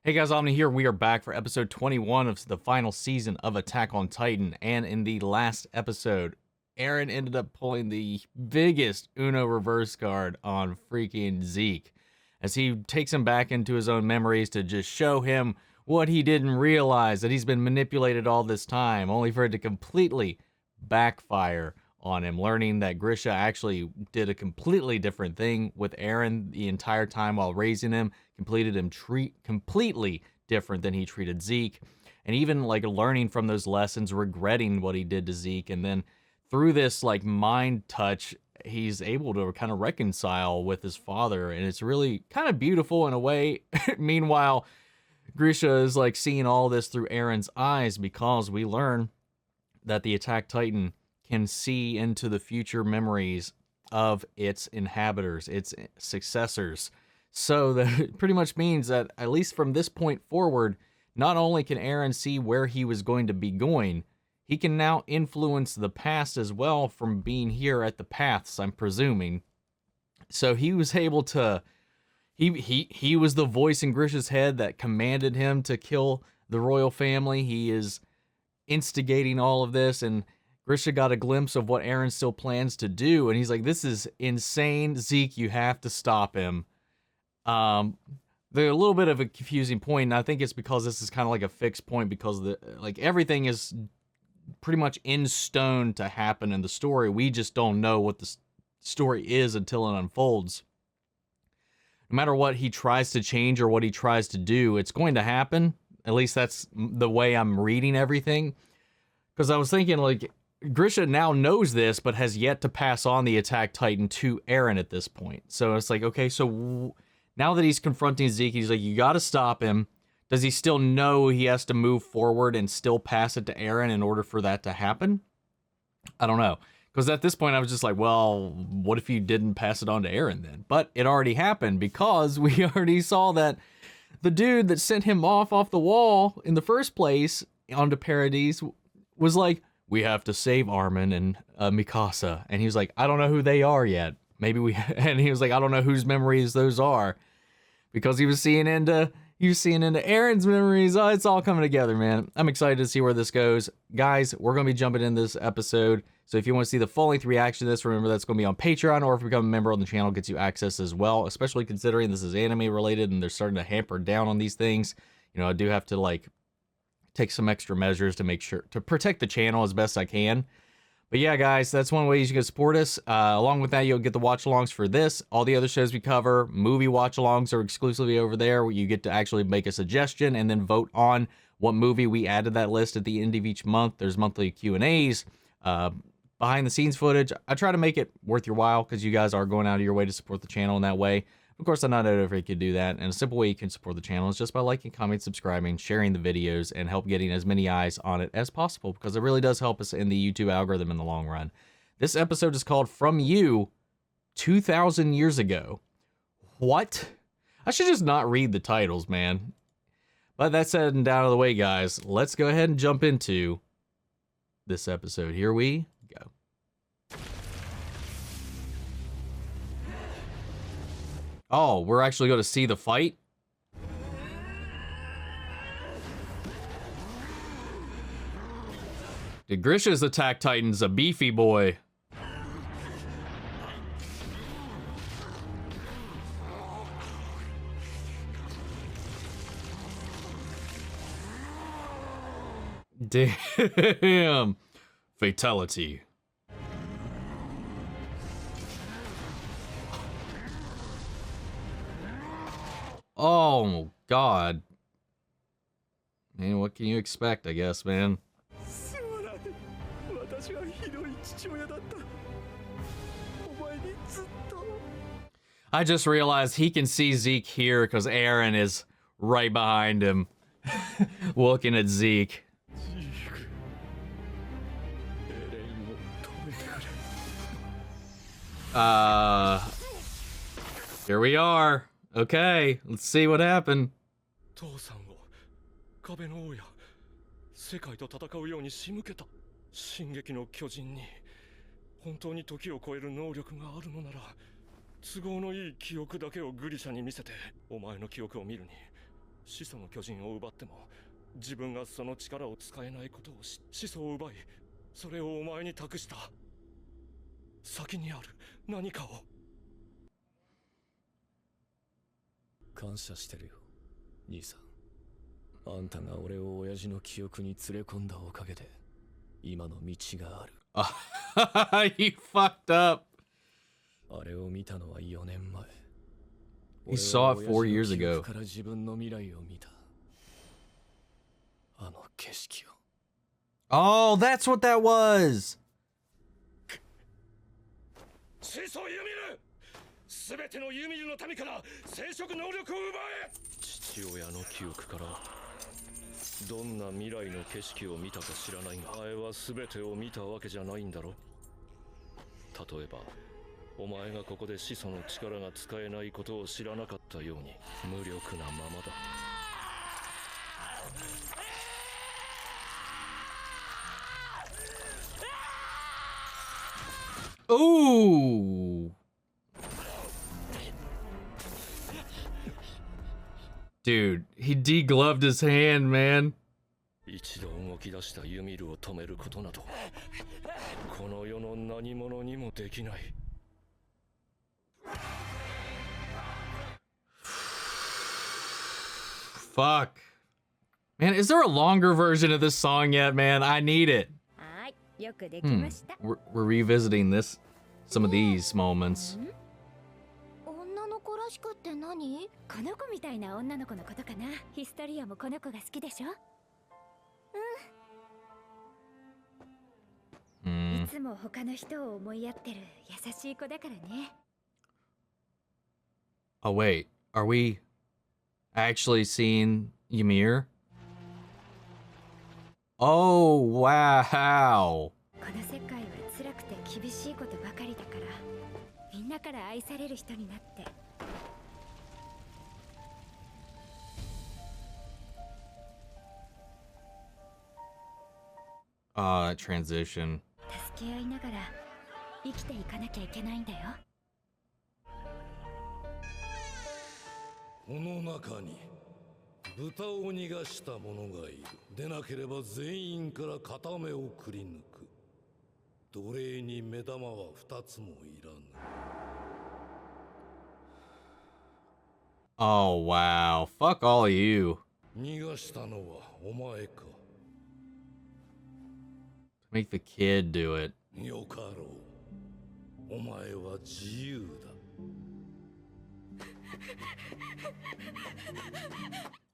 Hey guys, Omni here. We are back for episode 21 of the final season of Attack on Titan. And in the last episode, Eren ended up pulling the biggest Uno reverse card on freaking Zeke as he takes him back into his own memories to just show him what he didn't realize, that he's been manipulated all this time, only for it to completely backfire on him, learning that Grisha actually did a completely different thing with Eren the entire time while raising him, completed him completely different than he treated Zeke, and even like learning from those lessons, regretting what he did to Zeke, and then through this like mind touch, he's able to kind of reconcile with his father, and it's really kind of beautiful in a way. Meanwhile, Grisha is like seeing all this through Eren's eyes because we learn that the Attack Titan can see into the future memories of its inhabitants, its successors. So that pretty much means that at least from this point forward, not only can Eren see where he was going to be going, he can now influence the past as well from being here at the paths, I'm presuming. So he was able to he was the voice in Grisha's head that commanded him to kill the royal family. He is instigating all of this, and Grisha got a glimpse of what Eren still plans to do, and he's like, this is insane, Zeke, you have to stop him. There's a little bit of a confusing point, and I think it's because this is kind of like a fixed point because like everything is pretty much in stone to happen in the story. We just don't know what the story is until it unfolds. No matter what he tries to change or what he tries to do, it's going to happen. At least that's the way I'm reading everything. Because I was thinking, like, Grisha now knows this, but has yet to pass on the Attack Titan to Eren at this point. So it's like, okay, so now that he's confronting Zeke, he's like, you gotta stop him. Does he still know he has to move forward and still pass it to Eren in order for that to happen? I don't know. Because at this point, I was just like, well, what if you didn't pass it on to Eren then? But it already happened because we already saw that the dude that sent him off the wall in the first place onto Paradise was like, we have to save Armin and Mikasa. And he was like, I don't know who they are yet. Maybe we, and he was like, I don't know whose memories those are. Because he was seeing into Eren's memories. Oh, it's all coming together, man. I'm excited to see where this goes. Guys, we're going to be jumping in this episode. So if you want to see the full-length reaction to this, remember that's going to be on Patreon, or if you become a member on the channel, gets you access as well, especially considering this is anime related and they're starting to hamper down on these things. You know, I do have to like take some extra measures to make sure to protect the channel as best I can. But yeah, guys, that's one way you can support us. Along with that, you'll get the watch-alongs for this. All the other shows we cover, movie watch-alongs are exclusively over there, where you get to actually make a suggestion and then vote on what movie we add to that list at the end of each month. There's monthly Q&As, behind-the-scenes footage. I try to make it worth your while because you guys are going out of your way to support the channel in that way. Of course, I'm not everybody can do that, and a simple way you can support the channel is just by liking, commenting, subscribing, sharing the videos, and help getting as many eyes on it as possible, because it really does help us in the YouTube algorithm in the long run. This episode is called From You, 2,000 Years Ago. What? I should just not read the titles, man. But that said and out of the way, guys, let's go ahead and jump into this episode. Here we go. Oh, we're actually going to see the fight? Dude, Grisha's Attack Titan's a beefy boy. Damn. Fatality. Oh, God. Man, what can you expect, I guess, man? I just realized he can see Zeke here because Eren is right behind him, looking at Zeke. Here we are. Okay, let's see what happened. 父さんを壁の王や世界と戦うように仕向けた進撃の巨人に本当に時を超える能力があるのなら都合のいい記憶だけをグリシャに見せてお前の記憶を見るに始祖の巨人を奪っても自分がその力を使えないことを始祖を奪い、それをお前に託した。先にある何かを。感謝してるよ、兄さん。あんたが俺を親父の記憶に連れ込んだおかげで今の道がある。He fucked up. あれを見たのは4年前。 He saw it 4 years ago. 俺は親父の記憶から自分の未来を見た。あの景色を。 Oh, that's what that was. 始祖ユミル、すべてのユミルの民から生殖能力を奪え。父親の記憶からどんな未来の景色を見たか知らないが、お前は全てを見たわけじゃないんだろ。例えばお前がここで始祖の力が使えないことを知らなかったように無力なままだ。Ooh. Dude, he degloved his hand, man. 一度動き出したユミルを止めることなどこの世の何者にもできない。Fuck. Man, is there a longer version of this song yet, man? I need it. We're revisiting this, some of these moments. 女の子らしくって何？この子みたいな女の子のことかな。ヒストリアもこの子が好きでしょ？いつも他の人を思いやってる優しい子だからね。Oh wait, are we actually seeing Ymir? Oh wow. この世界は辛くて厳しいことばかりだから、みんなから愛される人になって。Transition. 助け合いながら生きていかなきゃいけないんだよ。この中に豚を逃がした者がいる。でなければ全員から片目をくり抜く。奴隷に目玉は2つもいらぬ。 Oh wow. Fuck all you. 逃がしたのはお前か。 Make the kid do it. よかろう。お前は自由だ。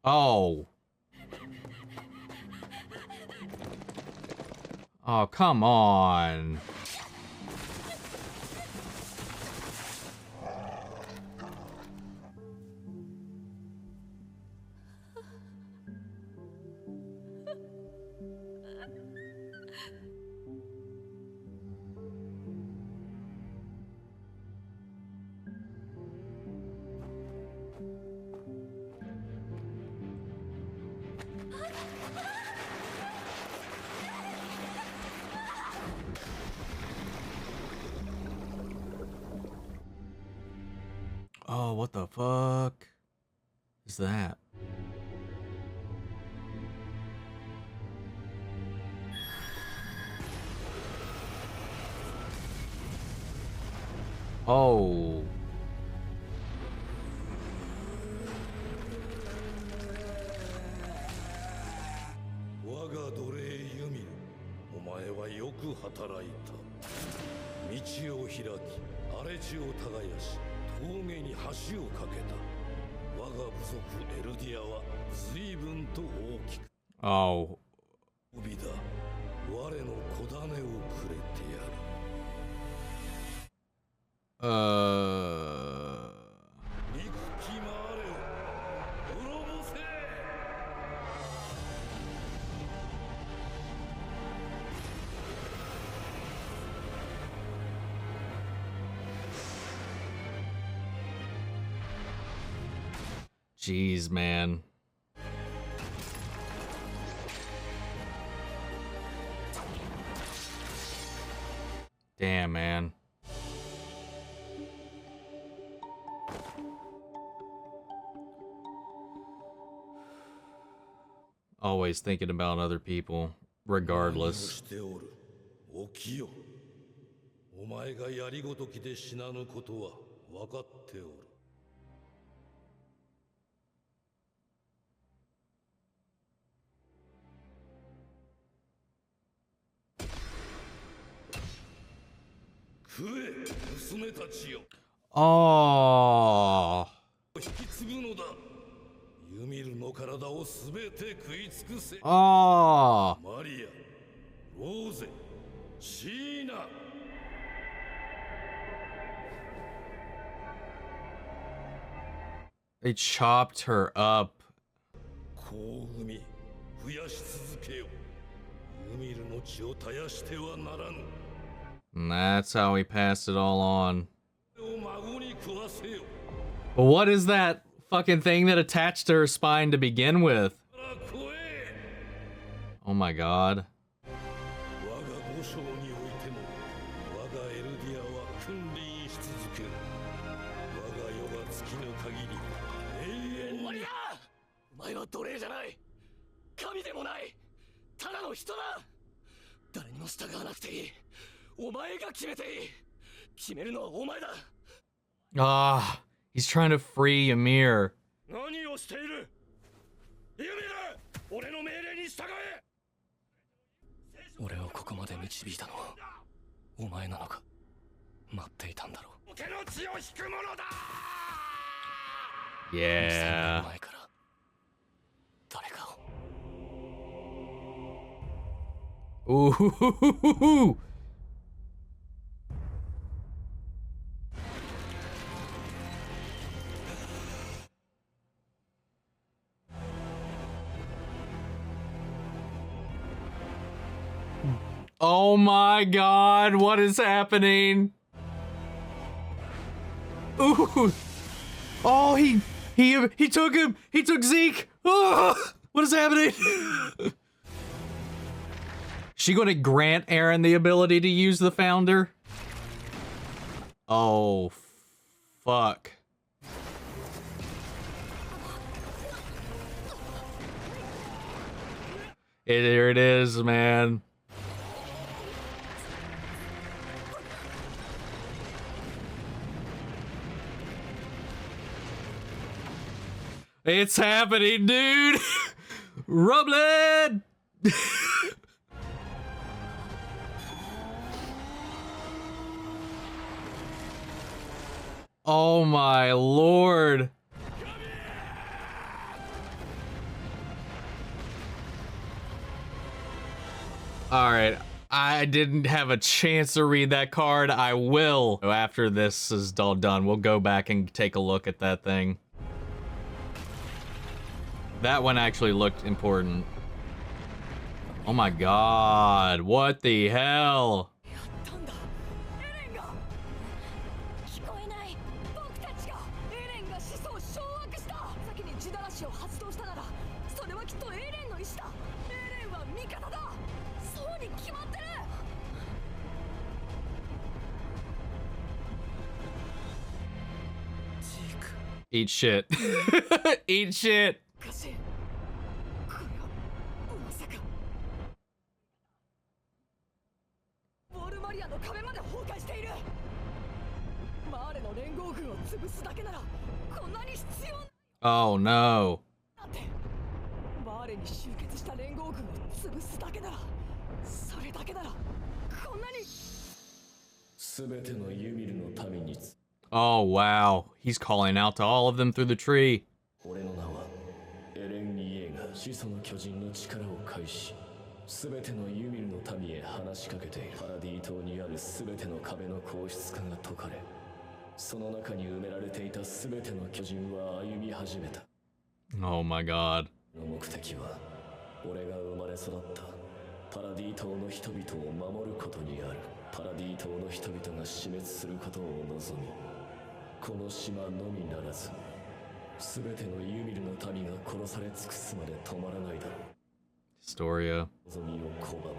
Oh. Oh, come on. Oh, what the fuck is that? Oh. 我が奴隷ユミル、お前はよく働いた。道を開き、荒れ地を耕し、峠に橋を架けた。我が部族エルディアは随分と大きく。Oh. 帯だ。我の子種をくれてやる。憎き回れを滅ぼせ。 Jeez, man. Damn, man. Always thinking about other people, 何を regardless. しておる。起きよ。お前がやりごときで死なぬことは分かっておる。食え、娘たちよ。 Oh. 引き継ぐのだ。ユミルの体をすべて食い尽くせ。 Oh. マリア、ローゼ、シーナ。 They chopped her up. 子を産み増やし続けよ。ユミルの血を絶やしてはならぬ。 And that's how he passed it all on. 孫に食わせよ。 But what is that fucking thing that attached to her spine to begin with? 食え。 Oh my god. 我が五章においても我がエルディアは君臨し続ける。我が世が尽きぬ限り永遠に。終わりだ。お前は奴隷じゃない。神でもない。ただの人だ。誰にも従わなくていい。お前が決めていい。決めるのはお前だ。 Ah, he's trying to free Ymir. 何をしている。ユミル、俺の命令に従え。俺をここまで導いたのはお前なのか。待っていたんだろう。桶の血を引くものだ。 Yeah. 2000年前から誰かを。 Ooh. Oh my god, what is happening? Ooh. Oh, he took him. He took Zeke. Oh, what is happening? She gonna grant Eren the ability to use the founder? Oh, fuck. Here it is, man. It's happening, dude! Rublin! Oh my lord. Alright, I didn't have a chance to read that card. I will. After this is all done, we'll go back and take a look at that thing. That one actually looked important. Oh my god, what the hell? 聞こえない。僕たちがエレンが始祖を掌握した。先に地だらしを発動したなら、それはきっとエレンの意志だ。エレンは味方だ。そうに決まってる。 Eat shit. Eat shit. おかしい。これはまさか。ウォールマリアの壁まで崩壊している。マーレの連合軍を潰すだけならこんなに必要な。 Oh no. だってマーレに集結した連合軍を潰すだけなら、それだけならこんなに。全てのユミルの民に。 Oh wow. He's calling out to all of them through the tree. 俺の名はエレン・イエーが始祖の巨人の力を介し、全てのユミルの民へ話しかけている。パラディ島にある全ての壁の硬質化が解かれ、その中に埋められていた全ての巨人は歩み始めた。 Oh my god. の目的は俺が生まれ育ったパラディ島の人々を守ることにある。パラディ島の人々が死滅することを望み、この島のみならず全てのユミルの民が殺され尽くすまで止まらないだろう。 Historia. 望みを拒む。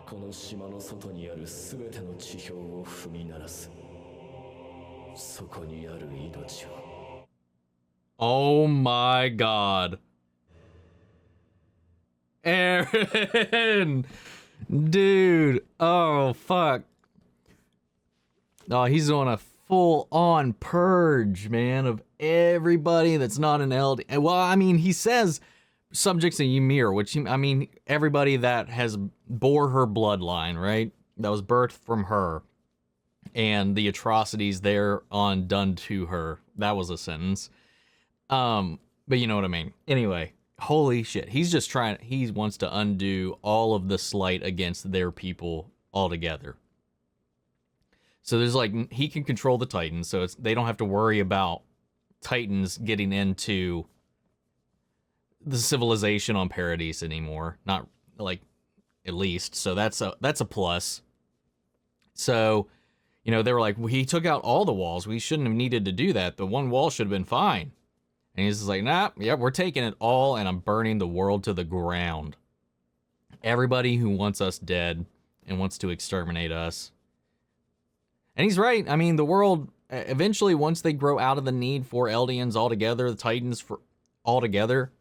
この島の外にある全ての地表を踏み鳴らす。そこにある命を。 Oh my god. Eren, dude. Oh fuck. Oh, he's on a full-on purge, man, of everybody that's not an LD. Well, I mean, he says subjects of Ymir, which, I mean, everybody that has bore her bloodline, right? That was birthed from her. And the atrocities thereon done to her. That was a sentence. But you know what I mean. Anyway, holy shit. He's just he wants to undo all of the slight against their people altogether. So there's like, he can control the Titans, so they don't have to worry about Titans getting into the civilization on Paradise anymore. Not like, at least. So that's a plus. So, you know, they were like, well, he took out all the walls. We shouldn't have needed to do that. The one wall should have been fine. And he's just like, nah, yeah, we're taking it all, and I'm burning the world to the ground. Everybody who wants us dead and wants to exterminate us. And he's right. I mean, the world, eventually, once they grow out of the need for Eldians altogether, the Titans for altogether,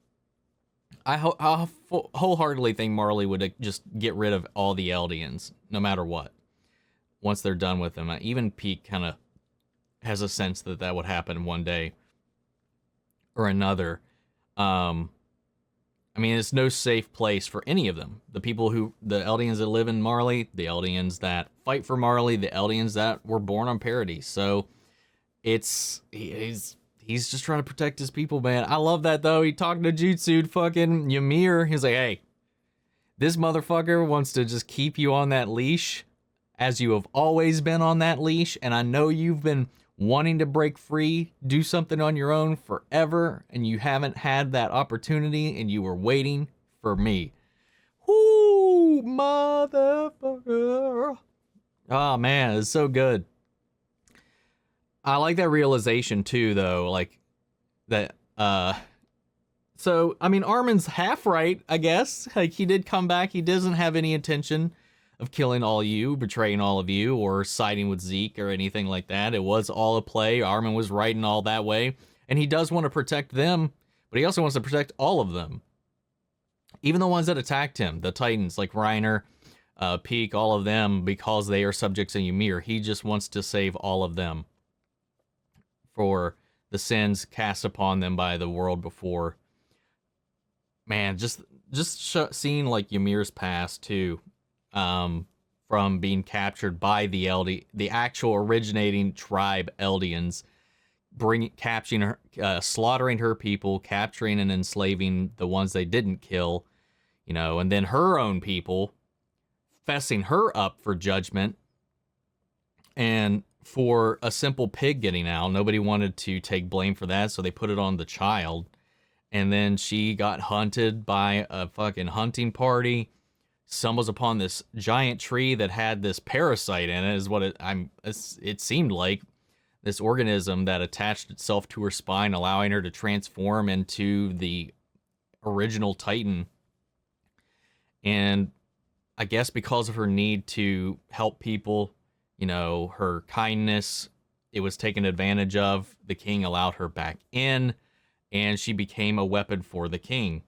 I wholeheartedly think Marley would just get rid of all the Eldians, no matter what, once they're done with them. Even Peak kind of has a sense that that would happen one day or another. I mean, it's no safe place for any of them. The Eldians that live in Marley, the Eldians that fight for Marley, the Eldians that were born on Paradise. So he's just trying to protect his people, man. I love that, though. He talked to Jutsu fucking Ymir. He's like, hey, this motherfucker wants to just keep you on that leash as you have always been on that leash. And I know you've been wanting to break free, do something on your own forever, and you haven't had that opportunity, and you were waiting for me. Whoo, motherfucker. Oh, man, it's so good. I like that realization, too, though, like, that, so, I mean, Armin's half right, I guess. Like, he did come back. He doesn't have any intention of killing all you, betraying all of you, or siding with Zeke or anything like that. It was all a play. Armin was right in all that way. And he does want to protect them, but he also wants to protect all of them. Even the ones that attacked him, the Titans, like Reiner, Peak, all of them, because they are subjects of Ymir. He just wants to save all of them for the sins cast upon them by the world before. Man, just seeing like Ymir's past too. From being captured by the actual originating tribe Eldians, capturing her, slaughtering her people, capturing and enslaving the ones they didn't kill, you know, and then her own people, fessing her up for judgment, and for a simple pig getting out. Nobody wanted to take blame for that, so they put it on the child, and then she got hunted by a fucking hunting party. Stumbles upon this giant tree that had this parasite in it, is what it seemed like. This organism that attached itself to her spine, allowing her to transform into the original Titan. And I guess because of her need to help people, you know, her kindness, it was taken advantage of. The king allowed her back in, and she became a weapon for the king.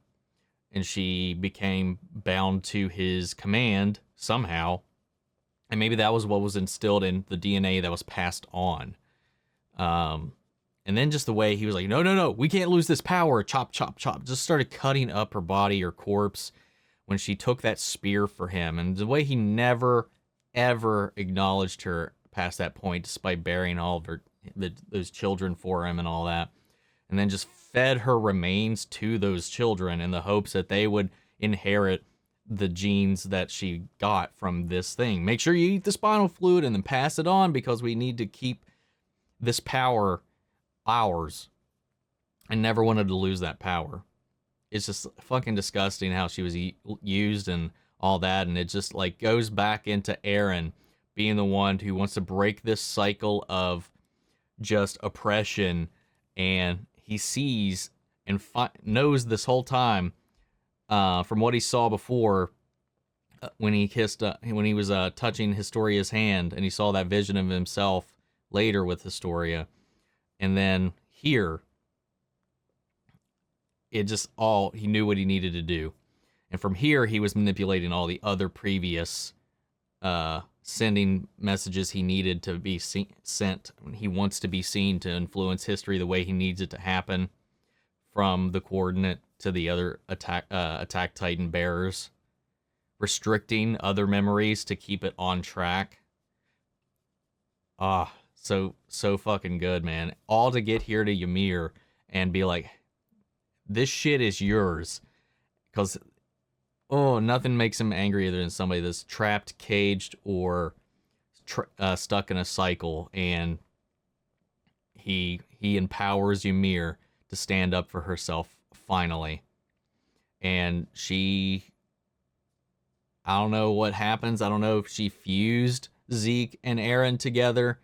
And she became bound to his command somehow. And maybe that was what was instilled in the DNA that was passed on. And then just the way he was like, no, we can't lose this power. Chop, chop, chop. Just started cutting up her body, her corpse, when she took that spear for him. And the way he never, ever acknowledged her past that point, despite burying all of those children for him and all that. And then just fed her remains to those children in the hopes that they would inherit the genes that she got from this thing. Make sure you eat the spinal fluid and then pass it on, because we need to keep this power ours. I never wanted to lose that power. It's just fucking disgusting how she was used and all that. And it just like goes back into Eren being the one who wants to break this cycle of just oppression. And he sees and knows this whole time, from what he saw before, when he was touching Historia's hand, and he saw that vision of himself later with Historia, and then here, he knew what he needed to do, And from here, he was manipulating all the other previous sending messages he needed to be sent. He wants to be seen to influence history the way he needs it to happen, from the coordinate to the other attack Titan bearers, restricting other memories to keep it on track. So fucking good, man. All to get here to Ymir and be like, this shit is yours. Because, nothing makes him angrier than somebody that's trapped, caged, or stuck in a cycle, and he empowers Ymir to stand up for herself finally. And I don't know what happens. I don't know if she fused Zeke and Eren together.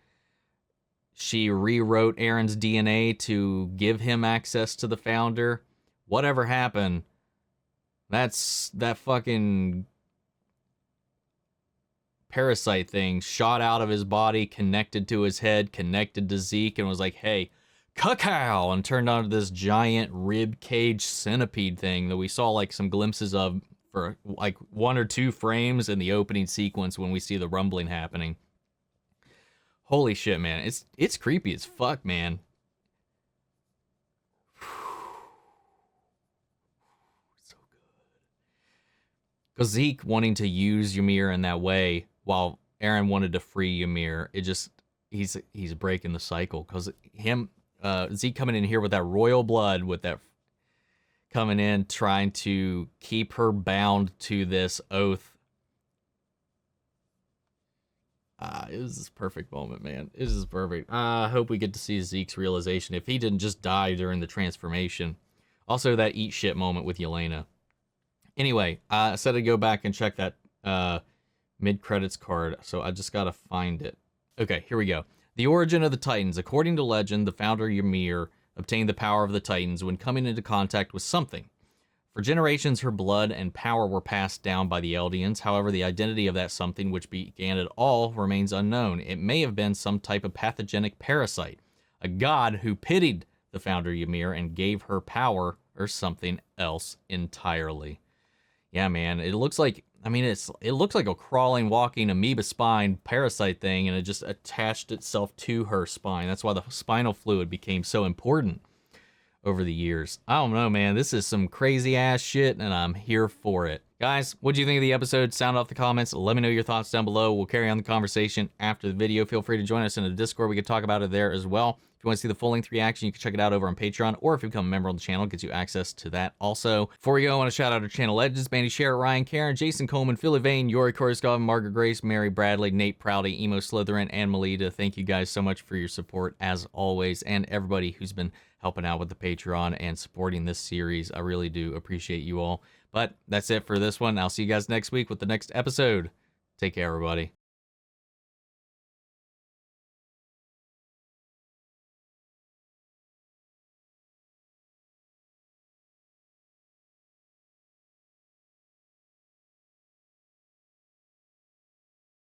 She rewrote Eren's DNA to give him access to the Founder. Whatever happened, that fucking parasite thing shot out of his body, connected to his head, connected to Zeke, and was like, hey, cacao, and turned onto this giant rib cage centipede thing that we saw like some glimpses of for like 1 or 2 frames in the opening sequence when we see the rumbling happening. Holy shit, man. It's creepy as fuck, man. So good. Because Zeke wanting to use Ymir in that way while Eren wanted to free Ymir, he's breaking the cycle. Because Zeke coming in here with that royal blood, with that coming in trying to keep her bound to this oath. It was this perfect moment, man. This is perfect. I hope we get to see Zeke's realization if he didn't just die during the transformation. Also, that eat shit moment with Yelena. Anyway, I said I'd go back and check that mid-credits card, so I just gotta find it. Okay, here we go. The origin of the Titans. According to legend, the founder Ymir obtained the power of the Titans when coming into contact with something. For generations, her blood and power were passed down by the Eldians. However, the identity of that something which began it all remains unknown. It may have been some type of pathogenic parasite, a god who pitied the founder Ymir and gave her power, or something else entirely. Yeah, man, it looks like, it looks like a crawling, walking amoeba spine parasite thing, and it just attached itself to her spine. That's why the spinal fluid became so important over the years. I don't know, man. This is some crazy ass shit, and I'm here for it. Guys, what do you think of the episode? Sound off the comments. Let me know your thoughts down below. We'll carry on the conversation after the video. Feel free to join us in the Discord. We can talk about it there as well. If you want to see the full-length reaction, you can check it out over on Patreon, or if you become a member of the channel, it gets you access to that also. Before we go, I want to shout out our channel legends: Mandy Sherritt, Ryan Karen, Jason Coleman, Philly Vane, Yori Korskov, Margaret Grace, Mary Bradley, Nate Prouty, Emo Slytherin, and Melita. Thank you guys so much for your support as always, and everybody who's been helping out with the Patreon and supporting this series. I really do appreciate you all. But that's it for this one. I'll see you guys next week with the next episode. Take care, everybody.